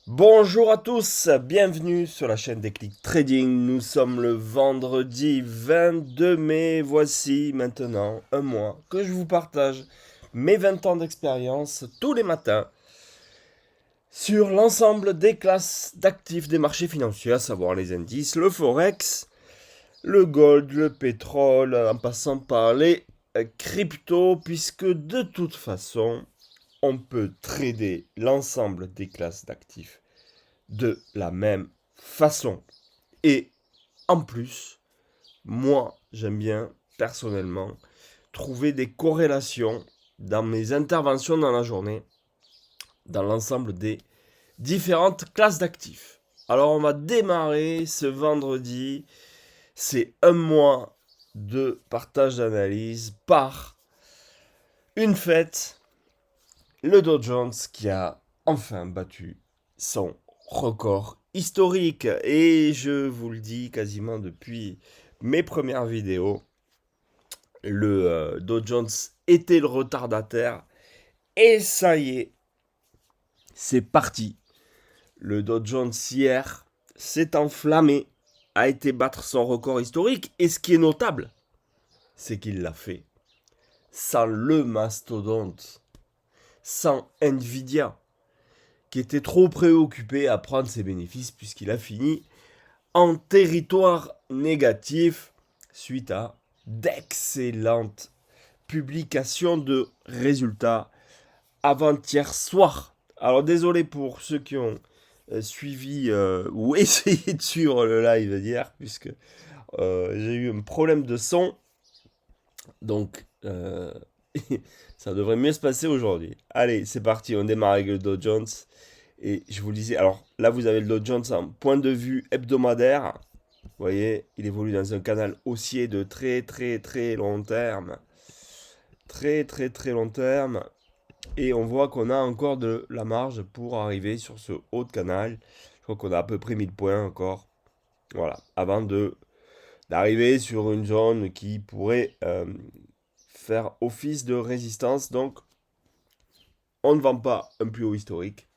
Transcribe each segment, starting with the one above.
Bonjour à tous, bienvenue sur la chaîne Déclic Trading. Nous sommes le vendredi 22 mai. Voici maintenant un mois que je vous partage mes 20 ans d'expérience tous les matins sur l'ensemble des classes d'actifs des marchés financiers, à savoir les indices, le forex, le gold, le pétrole, en passant par les cryptos, puisque de toute façon, on peut trader l'ensemble des classes d'actifs de la même façon. Et en plus, moi, j'aime bien, personnellement, trouver des corrélations dans mes interventions dans la journée, dans l'ensemble des différentes classes d'actifs. Alors, on va démarrer ce vendredi. C'est un mois de partage d'analyse par une fête, le Dow Jones qui a enfin battu son record historique. Et je vous le dis quasiment depuis mes premières vidéos, le Dow Jones était le retardataire. Et ça y est, c'est parti. Le Dow Jones hier s'est enflammé, a été battre son record historique. Et ce qui est notable, c'est qu'il l'a fait sans le mastodonte, sans Nvidia, qui était trop préoccupé à prendre ses bénéfices puisqu'il a fini en territoire négatif suite à d'excellentes publications de résultats avant-hier soir. Alors désolé pour ceux qui ont suivi ou essayé de suivre le live d'hier puisque j'ai eu un problème de son. Donc ça devrait mieux se passer aujourd'hui. Allez, c'est parti, on démarre avec le Dow Jones. Et je vous le disais, alors là vous avez le Dow Jones en point de vue hebdomadaire. Vous voyez, il évolue dans un canal haussier de très très très long terme. Très très très long terme. Et on voit qu'on a encore de la marge pour arriver sur ce haut de canal. Je crois qu'on a à peu près 1000 points encore. Voilà, avant de d'arriver sur une zone qui pourrait faire office de résistance. Donc on ne vend pas un plus haut historique.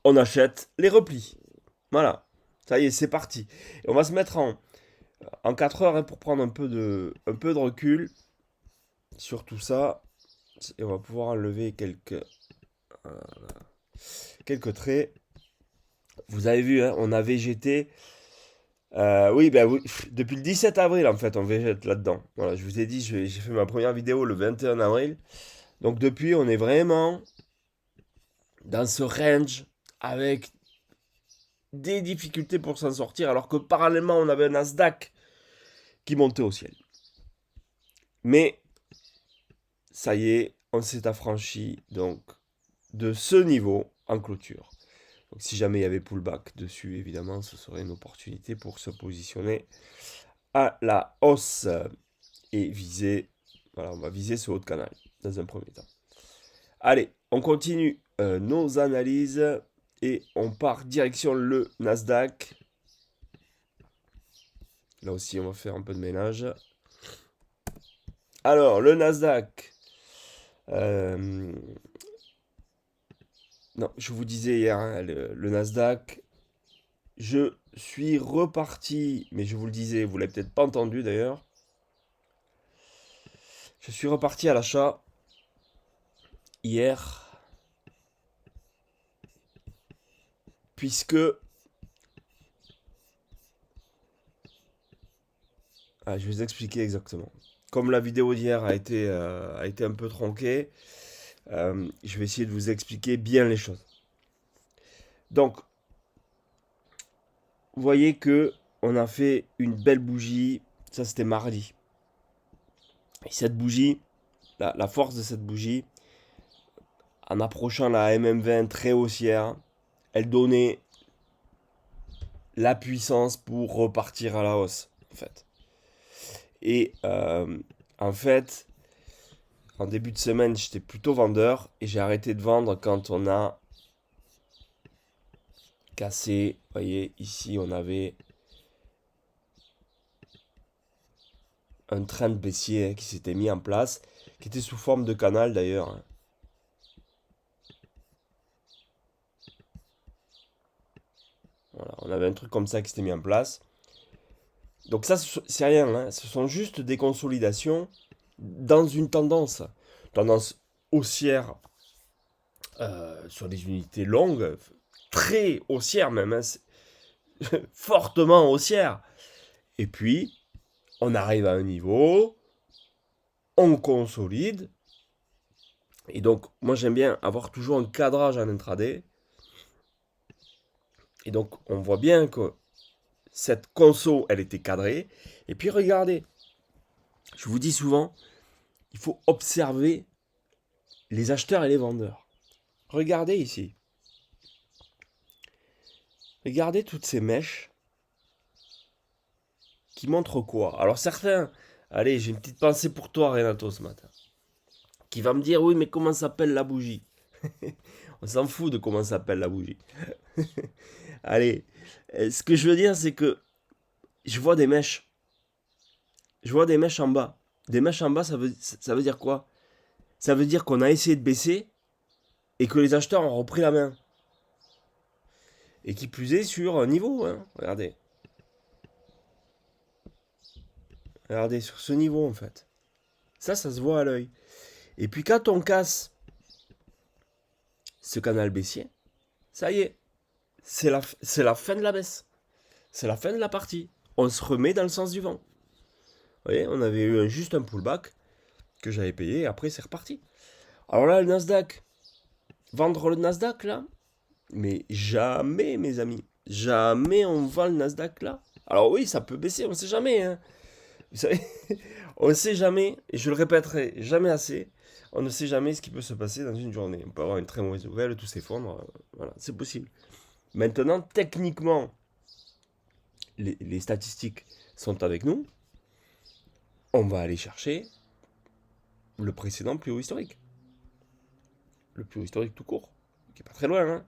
On achète les replis. Voilà. Ça y est, c'est parti. Et on va se mettre en 4 heures hein, pour prendre un peu de recul sur tout ça. Et on va pouvoir enlever quelques traits. Vous avez vu, hein, on a végété. Oui, ben oui, depuis le 17 avril, en fait, on végète là-dedans. Voilà, je vous ai dit, j'ai fait ma première vidéo le 21 avril. Donc depuis, on est vraiment dans ce range avec des difficultés pour s'en sortir, alors que parallèlement, on avait un Nasdaq qui montait au ciel. Mais ça y est, on s'est affranchi donc de ce niveau en clôture. Donc si jamais il y avait pullback dessus, évidemment, ce serait une opportunité pour se positionner à la hausse et viser, voilà, on va viser ce haut de canal dans un premier temps. Allez, on continue nos analyses et on part direction le Nasdaq. Là aussi, on va faire un peu de ménage. Alors, le Nasdaq. Euh, non, je vous disais hier, hein, le Nasdaq, je suis reparti, mais je vous le disais, vous l'avez peut-être pas entendu d'ailleurs. Je suis reparti à l'achat hier, puisque... Ah, je vais vous expliquer exactement. Comme la vidéo d'hier a été un peu tronquée, je vais essayer de vous expliquer bien les choses. Donc, vous voyez que on a fait une belle bougie, ça c'était mardi. Et cette bougie, la force de cette bougie, en approchant la MM20 très haussière, elle donnait la puissance pour repartir à la hausse, en fait. Et en fait, en début de semaine, j'étais plutôt vendeur et j'ai arrêté de vendre quand on a cassé. Vous voyez, ici, on avait un trend baissier qui s'était mis en place, qui était sous forme de canal d'ailleurs. On avait un truc comme ça qui s'était mis en place. Donc ça, c'est rien, hein. Ce sont juste des consolidations dans une tendance. Tendance haussière sur des unités longues, très haussière même, hein, fortement haussière. Et puis, on arrive à un niveau, on consolide. Et donc, moi j'aime bien avoir toujours un cadrage en intraday. Et donc, on voit bien que cette conso, elle était cadrée. Et puis, regardez, je vous dis souvent, il faut observer les acheteurs et les vendeurs. Regardez ici. Regardez toutes ces mèches qui montrent quoi? Alors certains, allez, j'ai une petite pensée pour toi, Renato, ce matin, qui va me dire, oui, mais comment s'appelle la bougie? On s'en fout de comment s'appelle la bougie. Allez, ce que je veux dire, c'est que je vois des mèches. Je vois des mèches en bas. Des mèches en bas, ça veut dire quoi? Ça veut dire qu'on a essayé de baisser et que les acheteurs ont repris la main. Et qui plus est sur un niveau, hein. Regardez. Regardez, sur ce niveau, en fait. Ça se voit à l'œil. Et puis quand on casse ce canal baissier, ça y est, c'est la fin de la baisse. C'est la fin de la partie. On se remet dans le sens du vent. Vous voyez, on avait eu juste un pullback que j'avais payé et après c'est reparti. Alors là, le Nasdaq, vendre le Nasdaq là, mais jamais, mes amis, jamais on vend le Nasdaq là. Alors oui, ça peut baisser, on ne sait jamais, hein. Vous savez, on ne sait jamais, et je le répéterai jamais assez, on ne sait jamais ce qui peut se passer dans une journée. On peut avoir une très mauvaise nouvelle, tout s'effondre, voilà, c'est possible. Maintenant, techniquement, les statistiques sont avec nous. On va aller chercher le précédent plus haut historique. Le plus haut historique tout court, qui est pas très loin, hein.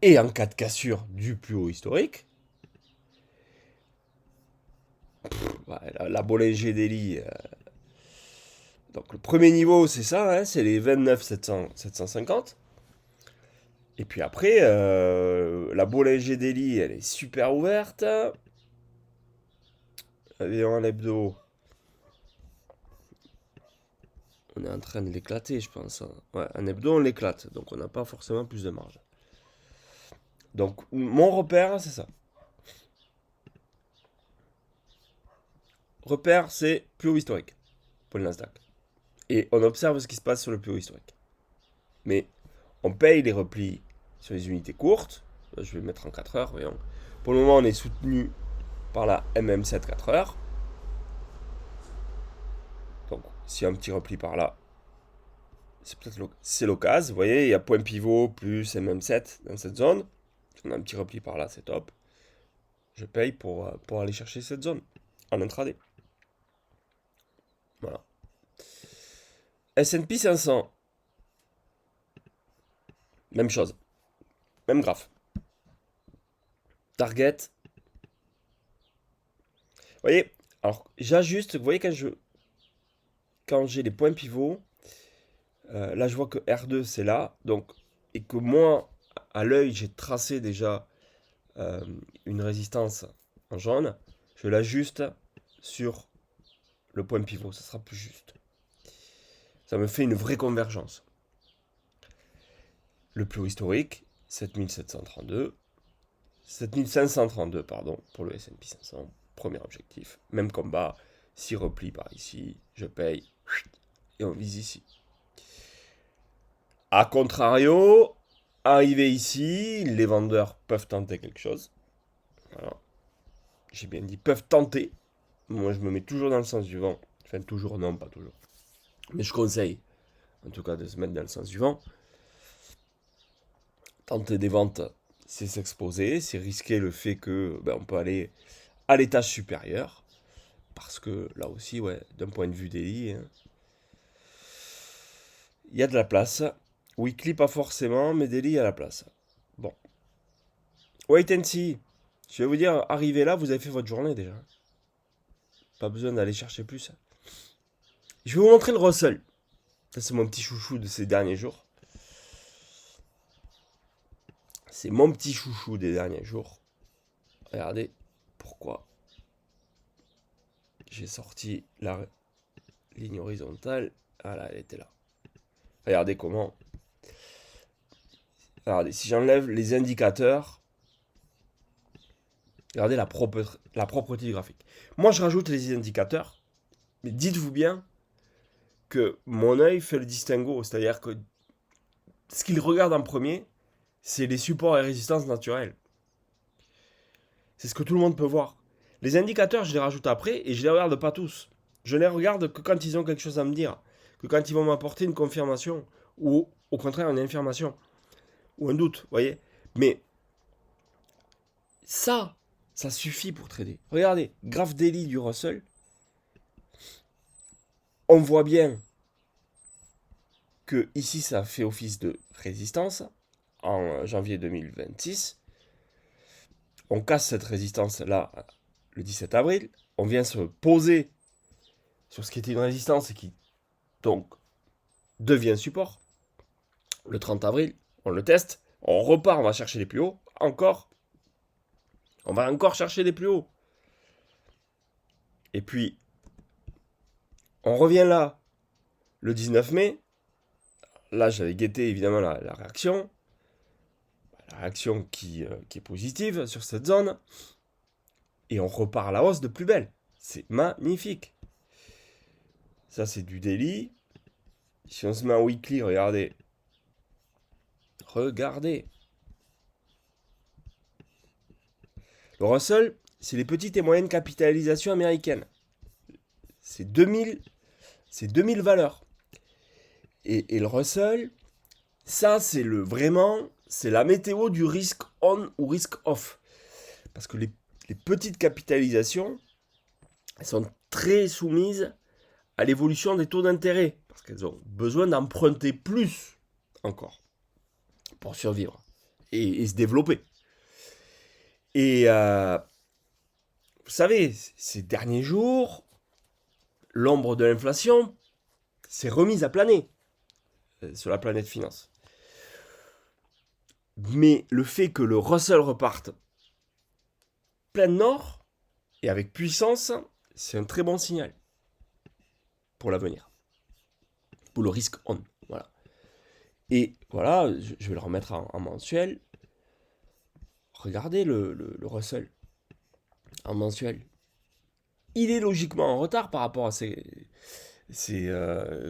Et en cas de cassure du plus haut historique, la Bollinger Daily. Donc le premier niveau, c'est ça, hein, c'est les 29 750. Et puis après, la Bollinger Daily, elle est super ouverte. En hebdo, on est en train de l'éclater, je pense, hein. Ouais, en hebdo, on l'éclate, donc on n'a pas forcément plus de marge. Donc mon repère, c'est ça. Repère, c'est plus haut historique pour le Nasdaq. Et on observe ce qui se passe sur le plus haut historique. Mais on paye les replis sur les unités courtes. Là, je vais mettre en 4 heures, voyons. Pour le moment, on est soutenu par la MM7 4 heures. Donc, s'il y a un petit repli par là, c'est peut-être l'occasion. Vous voyez, il y a point pivot plus MM7 dans cette zone. Si on a un petit repli par là, c'est top. Je paye pour aller chercher cette zone en intraday. Voilà. S&P 500. Même chose. Même graphe. Target. Vous voyez, alors j'ajuste. Vous voyez, quand j'ai les points pivots, là je vois que R2 c'est là. Donc, et que moi, à l'œil, j'ai tracé déjà une résistance en jaune. Je l'ajuste sur le point pivot. Ça sera plus juste. Ça me fait une vraie convergence. Le plus haut historique, 7732. 7532, pardon, pour le S&P 500. Premier objectif. Même combat. 6 replis par ici. Je paye. Et on vise ici. A contrario, arrivé ici, les vendeurs peuvent tenter quelque chose. Voilà. J'ai bien dit peuvent tenter. Moi, je me mets toujours dans le sens du vent. Enfin, toujours, non, pas toujours. Mais je conseille, en tout cas, de se mettre dans le sens du vent. Tenter des ventes, c'est s'exposer, c'est risquer le fait que on peut aller à l'étage supérieur. Parce que là aussi, ouais, d'un point de vue daily, hein, il y a de la place. Weekly, pas forcément, mais daily, il y a la place. Bon. Wait and see. Je vais vous dire, arrivez là, vous avez fait votre journée déjà. Pas besoin d'aller chercher plus. Je vais vous montrer le Russell. Ça, c'est mon petit chouchou de ces derniers jours. C'est mon petit chouchou des derniers jours. Regardez pourquoi j'ai sorti la ligne horizontale. Voilà, elle était là. Regardez comment. Regardez, si j'enlève les indicateurs, regardez la propreté du graphique. Moi, je rajoute les indicateurs, mais dites-vous bien que mon œil fait le distinguo. C'est-à-dire que ce qu'il regarde en premier, c'est les supports et résistances naturelles. C'est ce que tout le monde peut voir. Les indicateurs, je les rajoute après et je les regarde pas tous. Je les regarde que quand ils ont quelque chose à me dire, que quand ils vont m'apporter une confirmation ou au contraire une infirmation ou un doute, vous voyez. Mais ça suffit pour trader. Regardez, graphe daily du Russell, on voit bien que ici ça fait office de résistance en janvier 2026. On casse cette résistance là le 17 avril. On vient se poser sur ce qui était une résistance et qui donc devient support. Le 30 avril, on le teste. On repart, on va chercher les plus hauts. Encore. On va encore chercher les plus hauts. Et puis, on revient là, le 19 mai. Là, j'avais guetté évidemment la réaction. La réaction qui est positive sur cette zone. Et on repart à la hausse de plus belle. C'est magnifique. Ça, c'est du daily. Si on se met en weekly, regardez. Regardez. Le Russell, c'est les petites et moyennes capitalisations américaines. C'est 2000 valeurs. Et le Russell, ça, c'est c'est la météo du risk on ou risk off. Parce que les petites capitalisations, elles sont très soumises à l'évolution des taux d'intérêt. Parce qu'elles ont besoin d'emprunter plus encore pour survivre et se développer. Et vous savez, ces derniers jours, l'ombre de l'inflation s'est remise à planer sur la planète finance. Mais le fait que le Russell reparte plein nord et avec puissance, c'est un très bon signal pour l'avenir. Pour le risque on. Voilà. Et voilà, je vais le remettre en mensuel. Regardez le Russell en mensuel. Il est logiquement en retard par rapport à ces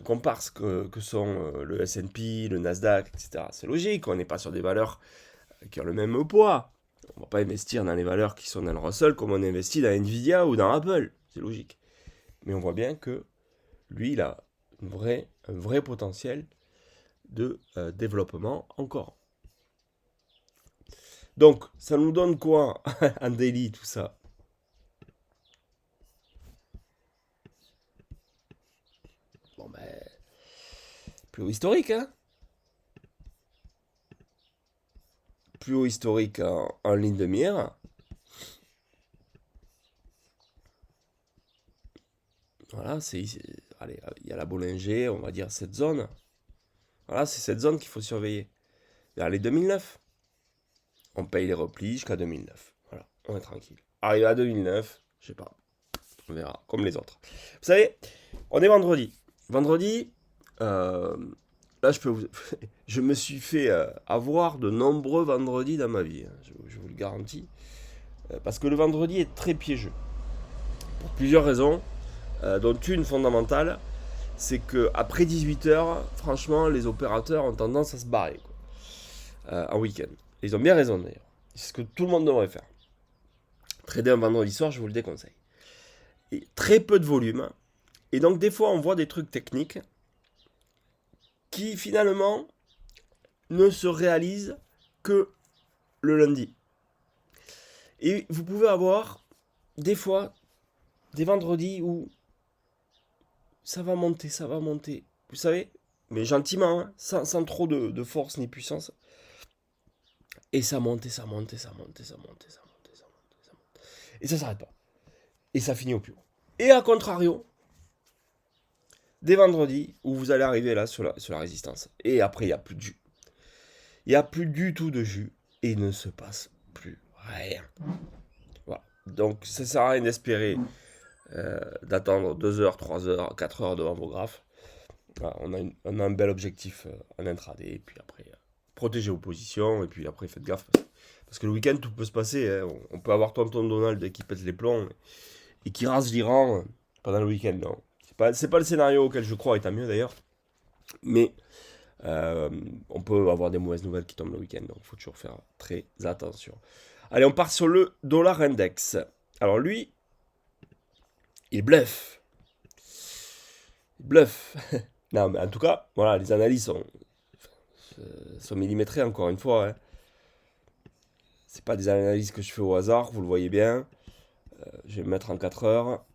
comparses que sont le S&P, le Nasdaq, etc. C'est logique, on n'est pas sur des valeurs qui ont le même poids. On ne va pas investir dans les valeurs qui sont dans le Russell comme on investit dans Nvidia ou dans Apple. C'est logique. Mais on voit bien que lui, il a un vrai potentiel de développement encore. Donc, ça nous donne quoi en daily, tout ça? Bon, ben, plus haut historique, hein? Plus haut historique en ligne de mire. Voilà, allez, il y a la Bollinger, on va dire cette zone. Voilà, c'est cette zone qu'il faut surveiller. Vers les 2009. On paye les replis jusqu'à 2009. Voilà, on est tranquille. Arrivé à 2009, je sais pas. On verra, comme les autres. Vous savez, on est vendredi. Vendredi, là, je me suis fait avoir de nombreux vendredis dans ma vie. Hein, je vous le garantis. Parce que le vendredi est très piégeux. Pour plusieurs raisons, dont une fondamentale, c'est que après 18h, franchement, les opérateurs ont tendance à se barrer en week-end. Ils ont bien raison d'ailleurs. C'est ce que tout le monde devrait faire. Trader un vendredi soir, je vous le déconseille. Et très peu de volume. Et donc des fois, on voit des trucs techniques qui finalement ne se réalisent que le lundi. Et vous pouvez avoir des fois des vendredis où ça va monter. Vous savez, mais gentiment, hein, sans trop de force ni puissance. Et ça monte. Et ça s'arrête pas. Et ça finit au plus haut. Et à contrario, des vendredis où vous allez arriver là sur la résistance. Et après, il n'y a plus de jus. Il n'y a plus du tout de jus. et il ne se passe plus rien. Voilà. Donc ça sert à rien d'espérer d'attendre 2 heures, 3 heures, 4 heures devant vos graphes. Voilà, on a un bel objectif en intraday, et puis après, protégez vos positions, et puis après, faites gaffe, parce que le week-end, tout peut se passer. Hein. On peut avoir tonton Donald qui pète les plombs, et qui rase l'Iran pendant le week-end. Non. C'est pas le scénario auquel je crois, et tant mieux d'ailleurs. Mais on peut avoir des mauvaises nouvelles qui tombent le week-end, donc il faut toujours faire très attention. Allez, on part sur le dollar index. Alors lui, il bluffe. Il bluffe. Non, mais en tout cas, voilà, les analyses sont millimétrées, encore une fois. Hein. C'est pas des analyses que je fais au hasard, vous le voyez bien. Je vais me mettre en 4 heures.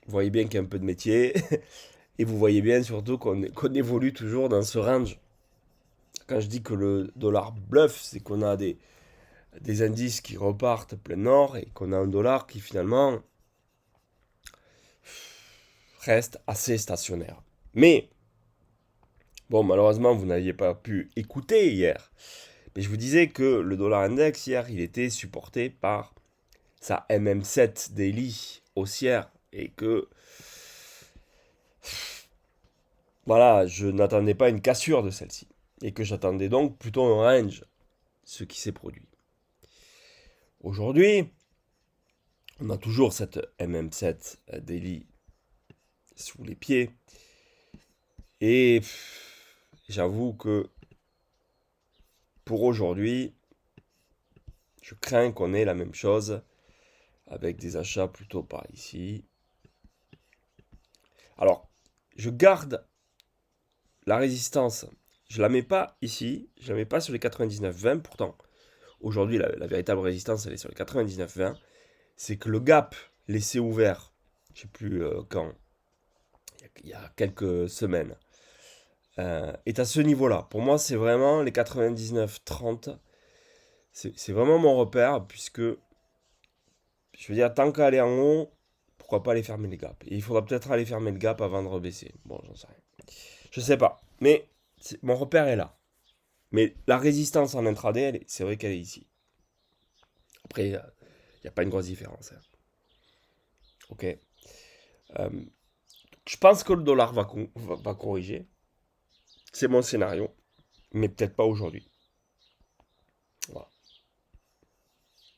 Vous voyez bien qu'il y a un peu de métier. Et vous voyez bien surtout qu'on évolue toujours dans ce range. Quand je dis que le dollar bluffe, c'est qu'on a des indices qui repartent plein nord et qu'on a un dollar qui finalement reste assez stationnaire. Mais, bon, malheureusement, vous n'aviez pas pu écouter hier. Mais je vous disais que le dollar index, hier, il était supporté par sa MM7 daily haussière. Et que, voilà, je n'attendais pas une cassure de celle-ci. Et que j'attendais donc plutôt un range, ce qui s'est produit. Aujourd'hui, on a toujours cette MM7 daily sous les pieds. Et j'avoue que pour aujourd'hui, je crains qu'on ait la même chose avec des achats plutôt par ici. Alors, je garde la résistance. Je la mets pas ici, je la mets pas sur les 99,20. Pourtant, aujourd'hui, la véritable résistance, elle est sur les 99,20. C'est que le gap laissé ouvert, je sais plus quand, il y a quelques semaines, est à ce niveau-là. Pour moi, c'est vraiment les 99,30. C'est vraiment mon repère, puisque, je veux dire, tant qu'à aller en haut, pourquoi pas aller fermer les gaps. Et il faudra peut-être aller fermer le gap avant de rebaisser. Bon, j'en sais rien. Je sais pas. Mais mon repère est là. Mais la résistance en intraday, c'est vrai qu'elle est ici. Après, il n'y a pas une grosse différence. Hein. Ok. Je pense que le dollar va corriger. C'est mon scénario. Mais peut-être pas aujourd'hui. Voilà.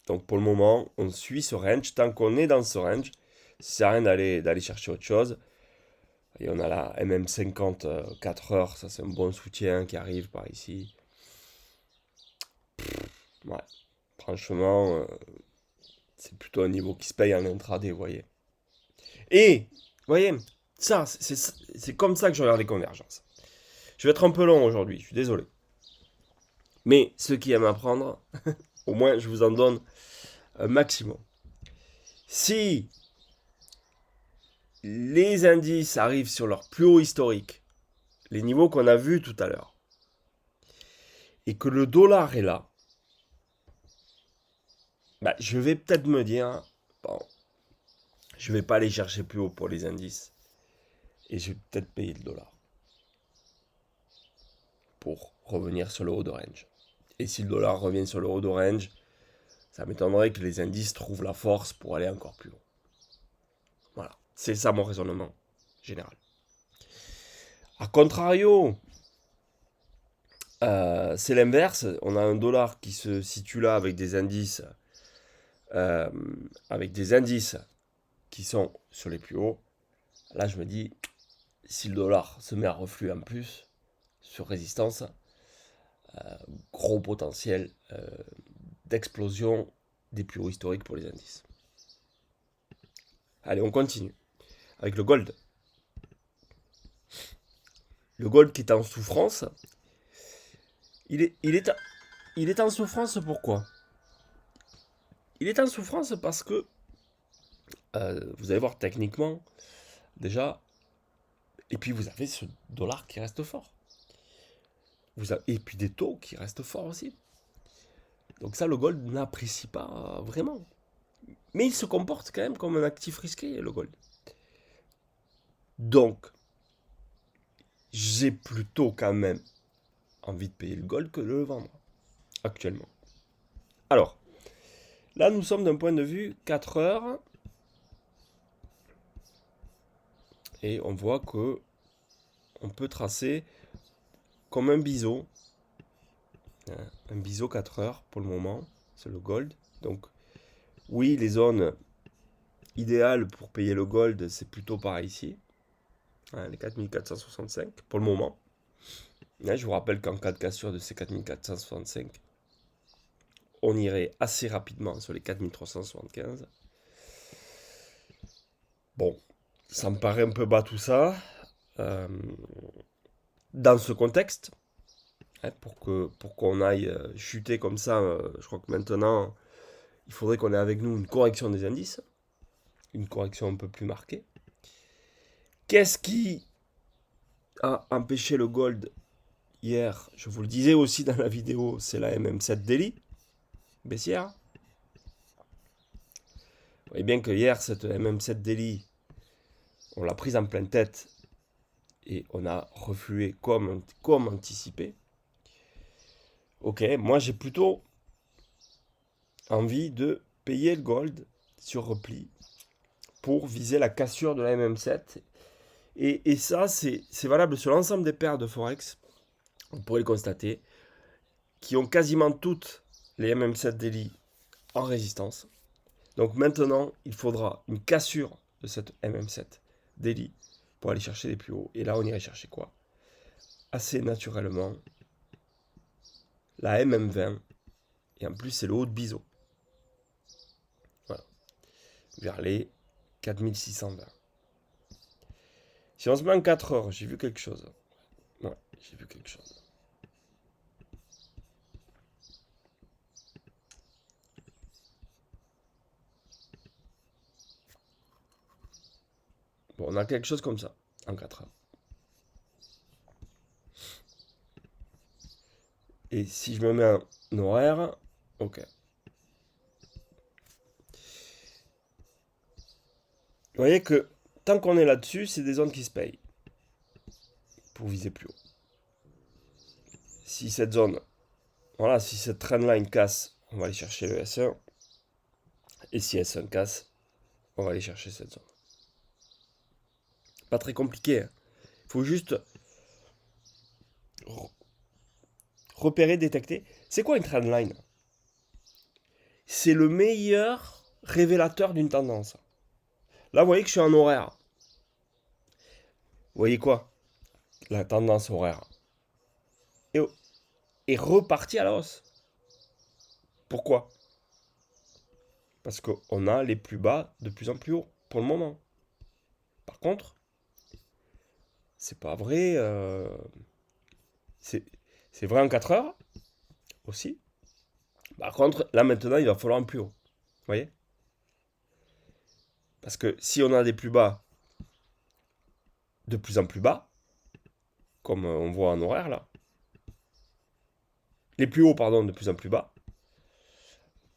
Donc pour le moment, on suit ce range. Tant qu'on est dans ce range, ça sert à rien d'aller chercher autre chose. Et on a la MM50 4 heures, ça c'est un bon soutien qui arrive par ici. Ouais, franchement, c'est plutôt un niveau qui se paye en intraday, vous voyez. Et, vous voyez, ça, c'est comme ça que je regarde les convergences. Je vais être un peu long aujourd'hui, je suis désolé. Mais ceux qui aiment apprendre, au moins je vous en donne un maximum. Si les indices arrivent sur leur plus haut historique, les niveaux qu'on a vus tout à l'heure, et que le dollar est là, bah, je vais peut-être me dire, bon, je vais pas aller chercher plus haut pour les indices, et je vais peut-être payer le dollar pour revenir sur le haut de range. Et si le dollar revient sur le haut de range, ça m'étonnerait que les indices trouvent la force pour aller encore plus haut. Voilà, c'est ça mon raisonnement général. A contrario, c'est l'inverse. On a un dollar qui se situe là avec des indices, qui sont sur les plus hauts. Là, je me dis, si le dollar se met à reflux en plus sur résistance, gros potentiel d'explosion des plus hauts historiques pour les indices. Allez, on continue avec le gold. Le gold qui est en souffrance. Il est en souffrance pourquoi? Il est en souffrance parce que, vous allez voir techniquement, déjà, et puis vous avez ce dollar qui reste fort. Et puis des taux qui restent forts aussi. Donc ça, le gold n'apprécie pas vraiment. Mais il se comporte quand même comme un actif risqué, le gold. Donc, j'ai plutôt quand même envie de payer le gold que de le vendre, actuellement. Alors, là, nous sommes d'un point de vue 4 heures. Et on voit que on peut tracer comme un biseau. Un biseau 4 heures pour le moment. C'est le gold. Donc, oui, les zones idéales pour payer le gold, c'est plutôt par ici. Les 4465 pour le moment. Je vous rappelle qu'en cas de cassure de ces 4465, on irait assez rapidement sur les 4375. Bon, ça me paraît un peu bas tout ça. Dans ce contexte, pour qu'on aille chuter comme ça, je crois que maintenant, il faudrait qu'on ait avec nous une correction des indices. Une correction un peu plus marquée. Qu'est-ce qui a empêché le gold hier? Je vous le disais aussi dans la vidéo, c'est la MM7 Daily, baissière. Vous voyez bien que hier, cette MM7 Daily, on l'a prise en pleine tête et on a reflué comme anticipé. Ok, moi j'ai plutôt envie de payer le gold sur repli pour viser la cassure de la MM7. Et ça, c'est valable sur l'ensemble des paires de Forex. On pourrait le constater, qui ont quasiment toutes les MM7 Daily en résistance. Donc maintenant, il faudra une cassure de cette MM7 Daily pour aller chercher les plus hauts. Et là, on irait chercher quoi? Assez naturellement, la MM20. Et en plus, c'est le haut de biseau. Voilà. Vers les 4620. Si on se met en 4 heures, j'ai vu quelque chose. Ouais, j'ai vu quelque chose. Bon, on a quelque chose comme ça, en 4 heures. Et si je me mets un horaire, ok. Vous voyez que tant qu'on est là-dessus, c'est des zones qui se payent pour viser plus haut. Si cette zone, voilà, si cette trendline casse, on va aller chercher le S1. Et si S1 casse, on va aller chercher cette zone. Pas très compliqué. Il faut juste repérer, détecter. C'est quoi une trendline? C'est le meilleur révélateur d'une tendance. Là, vous voyez que je suis en horaire. Vous voyez quoi? La tendance horaire est repartie à la hausse. Pourquoi? Parce qu'on a les plus bas de plus en plus haut pour le moment. Par contre, c'est pas vrai. C'est vrai en 4 heures aussi. Par contre, là maintenant, il va falloir un plus haut. Vous voyez? Parce que si on a des plus bas de plus en plus bas, comme on voit en horaire là, les plus hauts, pardon, de plus en plus bas,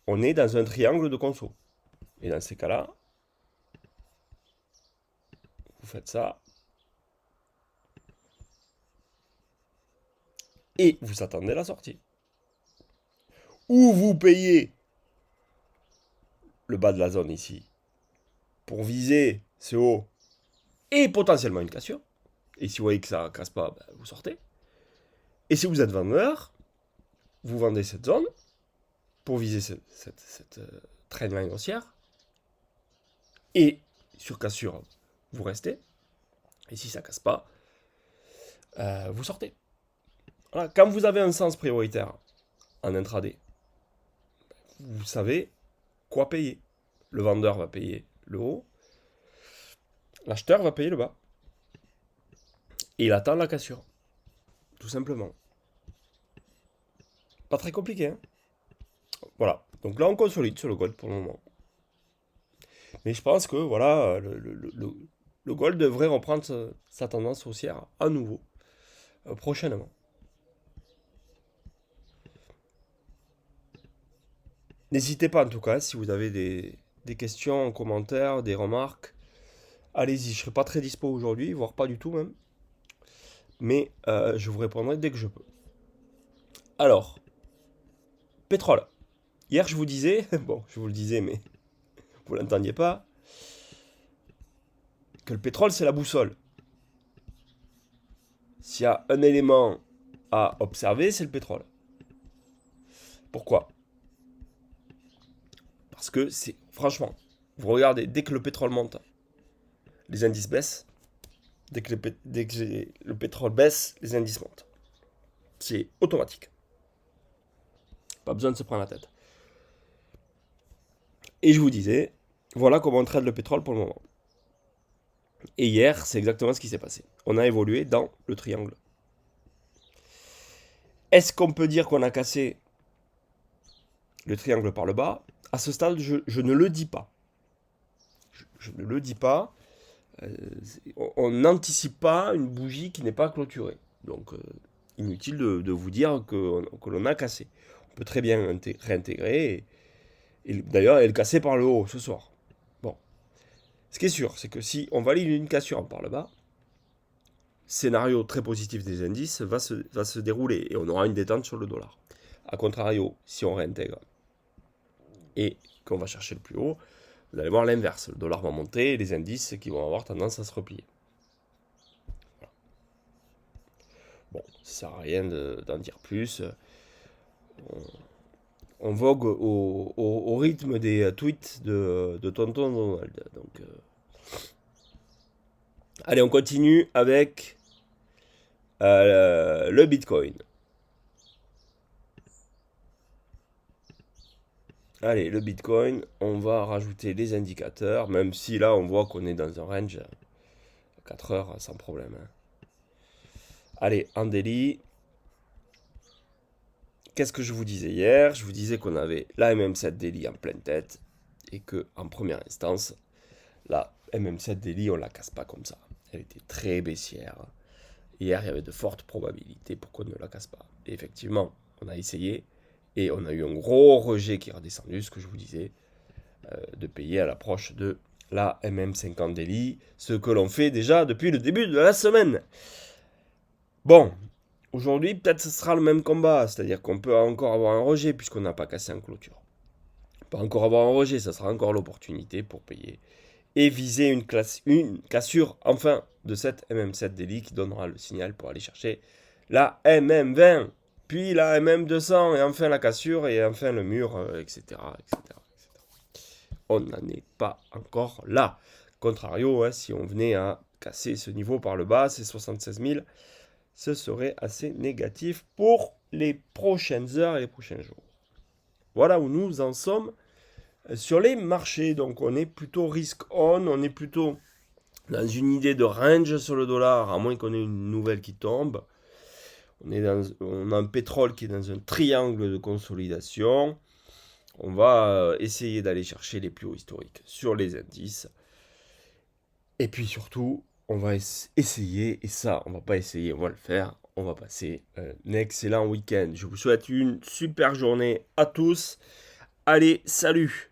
on est dans un triangle de conso. Et dans ces cas-là, vous faites ça. Et vous attendez la sortie. Ou vous payez le bas de la zone ici pour viser ce haut et potentiellement une cassure. Et si vous voyez que ça ne casse pas, ben, vous sortez. Et si vous êtes vendeur, vous vendez cette zone pour viser cette trendline haussière. Et sur cassure, vous restez. Et si ça ne casse pas, vous sortez. Voilà. Quand vous avez un sens prioritaire en intraday, vous savez quoi payer. Le vendeur va payer le haut, l'acheteur va payer le bas. Et il attend la cassure. Tout simplement. Pas très compliqué, hein? Voilà. Donc là, on consolide sur le gold pour le moment. Mais je pense que voilà, le gold devrait reprendre sa tendance haussière à nouveau prochainement. N'hésitez pas en tout cas, si vous avez des questions, commentaires, des remarques, allez-y. Je ne serai pas très dispo aujourd'hui, voire pas du tout même. Mais je vous répondrai dès que je peux. Alors, pétrole. Hier, je vous disais, bon, je vous le disais, mais vous l'entendiez pas, que le pétrole, c'est la boussole. S'il y a un élément à observer, c'est le pétrole. Pourquoi? Parce que c'est, franchement, vous regardez, dès que le pétrole monte, les indices baissent. Dès que le pétrole baisse, les indices montent. C'est automatique. Pas besoin de se prendre la tête. Et je vous disais, voilà comment on trade le pétrole pour le moment. Et hier, c'est exactement ce qui s'est passé. On a évolué dans le triangle. Est-ce qu'on peut dire qu'on a cassé le triangle par le bas? À ce stade, je ne le dis pas. Je ne le dis pas. On n'anticipe pas une bougie qui n'est pas clôturée. Donc, inutile de vous dire que l'on a cassé. On peut très bien réintégrer et d'ailleurs, elle est cassée par le haut ce soir. Bon. Ce qui est sûr, c'est que si on valide une cassure par le bas, scénario très positif des indices va se dérouler et on aura une détente sur le dollar. A contrario, si on réintègre et qu'on va chercher le plus haut, vous allez voir l'inverse. Le dollar va monter et les indices qui vont avoir tendance à se replier. Voilà. Bon, ça ne sert à rien d'en dire plus. On vogue au rythme des tweets de Tonton Donald. Donc, allez, on continue avec le Bitcoin. Allez, le Bitcoin, on va rajouter les indicateurs, même si là, on voit qu'on est dans un range à 4 heures sans problème. Hein. Allez, en daily. Qu'est-ce que je vous disais hier? Je vous disais qu'on avait la MM7 daily en pleine tête et que en première instance, la MM7 daily, on la casse pas comme ça. Elle était très baissière. Hier, il y avait de fortes probabilités pour qu'on ne la casse pas. Et effectivement, on a essayé et on a eu un gros rejet qui est redescendu, ce que je vous disais, de payer à l'approche de la MM50 daily, ce que l'on fait déjà depuis le début de la semaine. Bon, aujourd'hui, peut-être ce sera le même combat, c'est-à-dire qu'on peut encore avoir un rejet puisqu'on n'a pas cassé en clôture. On peut encore avoir un rejet, ça sera encore l'opportunité pour payer et viser une cassure enfin de cette MM7 daily qui donnera le signal pour aller chercher la MM20, puis la MM200 et enfin la cassure et enfin le mur, etc., etc. On n'en est pas encore là. Contrario, hein, si on venait à casser ce niveau par le bas, ces 76 000, ce serait assez négatif pour les prochaines heures et les prochains jours. Voilà où nous en sommes sur les marchés. Donc on est plutôt risk on, on est plutôt dans une idée de range sur le dollar, à moins qu'on ait une nouvelle qui tombe. On a un pétrole qui est dans un triangle de consolidation. On va essayer d'aller chercher les plus hauts historiques sur les indices. Et puis surtout, on va essayer, et ça, on va pas essayer, on va le faire. On va passer un excellent week-end. Je vous souhaite une super journée à tous. Allez, salut!